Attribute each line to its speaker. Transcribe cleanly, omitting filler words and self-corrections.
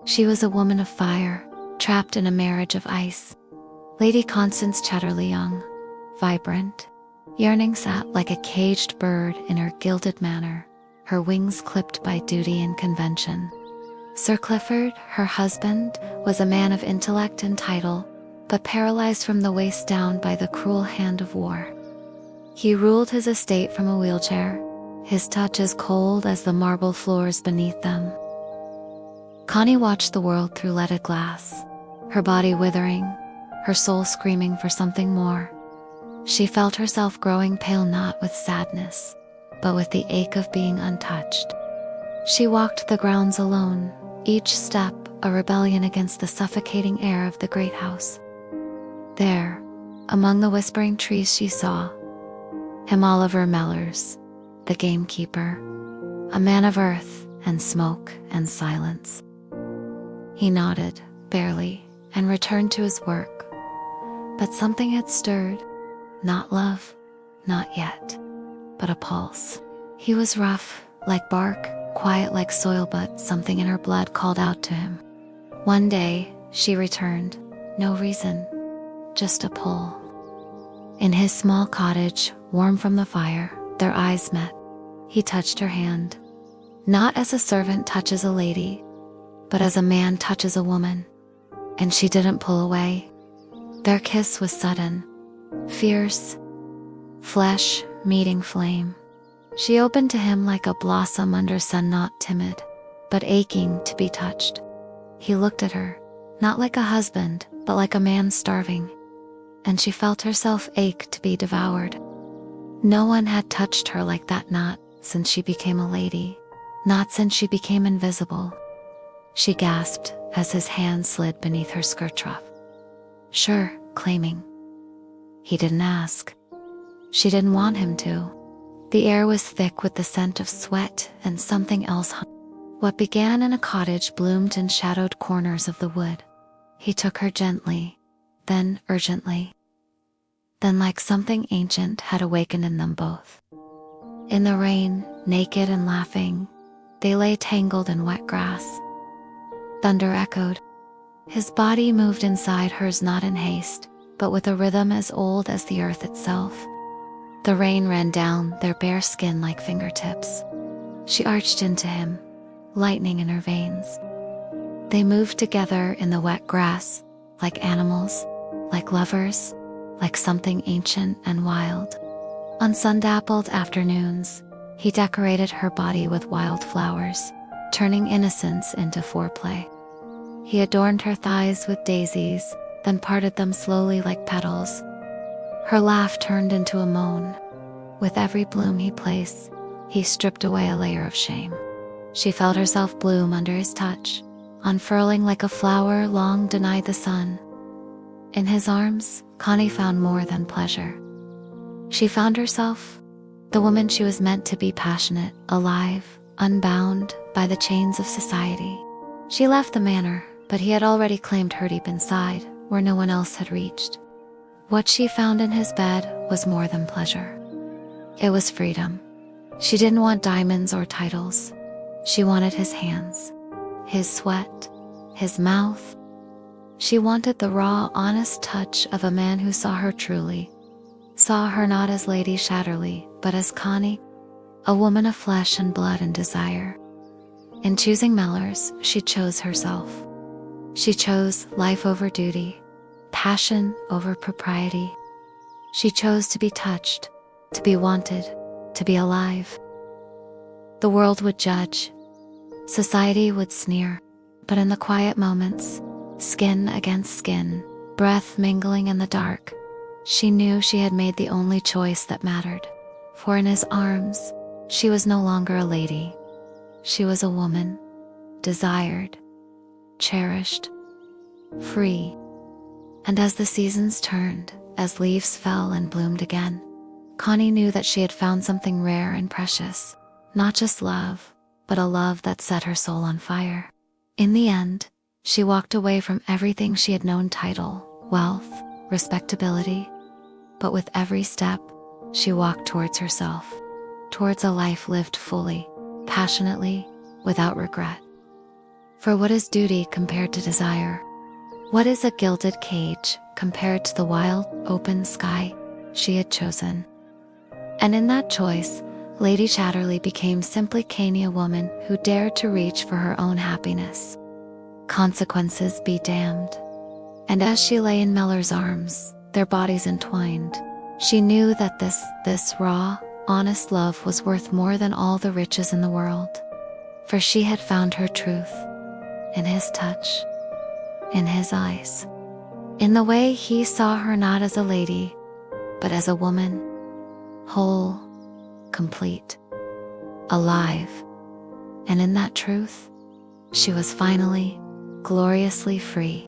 Speaker 1: She was a woman of fire, trapped in a marriage of ice. Lady Constance Chatterley young, vibrant, yearning sat like a caged bird in her gilded manor, her wings clipped by duty and convention. Sir Clifford, her husband, was a man of intellect and title, but paralyzed from the waist down by the cruel hand of war. He ruled his estate from a wheelchair, his touch as cold as the marble floors beneath them. Connie watched the world through leaded glass, her body withering, her soul screaming for something more. She felt herself growing pale not with sadness, but with the ache of being untouched. She walked the grounds alone, each step a rebellion against the suffocating air of the great house. There, among the whispering trees, she saw him, Oliver Mellors, the gamekeeper, a man of earth and smoke and silence. He nodded, barely, and returned to his work. But something had stirred, not love, not yet, but a pulse. He was rough, like bark, quiet like soil, but something in her blood called out to him. One day, she returned, no reason, just a pull. In his small cottage, warm from the fire, their eyes met. He touched her hand, not as a servant touches a lady, but as a man touches a woman, and she didn't pull away. Their kiss was sudden, fierce, flesh meeting flame. She opened to him like a blossom under sun, not timid, but aching to be touched. He looked at her, not like a husband, but like a man starving, and she felt herself ache to be devoured. No one had touched her like that, not since she became a lady, not since she became invisible. She gasped as his hand slid beneath her skirt ruff. Sure, claiming. He didn't ask. She didn't want him to. The air was thick with the scent of sweat and something else. What began in a cottage bloomed in shadowed corners of the wood. He took her gently, then urgently. Then, like something ancient had awakened in them both. In the rain, naked and laughing, they lay tangled in wet grass. Thunder echoed. His body moved inside hers, not in haste, but with a rhythm as old as the earth itself. The rain ran down their bare skin like fingertips. She arched into him, lightning in her veins. They moved together in the wet grass, like animals, like lovers, like something ancient and wild. On sun-dappled afternoons, he decorated her body with wildflowers, turning innocence into foreplay. He adorned her thighs with daisies, then parted them slowly like petals. Her laugh turned into a moan. With every bloom he placed, he stripped away a layer of shame. She felt herself bloom under his touch, unfurling like a flower long denied the sun. In his arms, Connie found more than pleasure. She found herself, the woman she was meant to be, passionate, alive, unbound by the chains of society. She left the manor, but he had already claimed her deep inside, where no one else had reached. What she found in his bed was more than pleasure. It was freedom. She didn't want diamonds or titles. She wanted his hands, his sweat, his mouth. She wanted the raw, honest touch of a man who saw her truly, saw her not as Lady Chatterley, but as Connie, a woman of flesh and blood and desire. In choosing Mellors, she chose herself. She chose life over duty, passion over propriety. She chose to be touched, to be wanted, to be alive. The world would judge, society would sneer, but in the quiet moments, skin against skin, breath mingling in the dark, she knew she had made the only choice that mattered. For in his arms, she was no longer a lady. She was a woman, desired, cherished, free. And as the seasons turned, as leaves fell and bloomed again, Connie knew that she had found something rare and precious, not just love, but a love that set her soul on fire. In the end, she walked away from everything she had known: title, wealth, respectability. But with every step, she walked towards herself, towards a life lived fully, passionately, without regret. For what is duty compared to desire? What is a gilded cage compared to the wild, open sky she had chosen? And in that choice, Lady Chatterley became simply canny a woman who dared to reach for her own happiness. Consequences be damned. And as she lay in Mellors' arms, their bodies entwined, she knew that this raw, honest love was worth more than all the riches in the world. For she had found her truth in his touch, in his eyes, in the way he saw her not as a lady, but as a woman, whole, complete, alive. And in that truth, she was finally, gloriously free.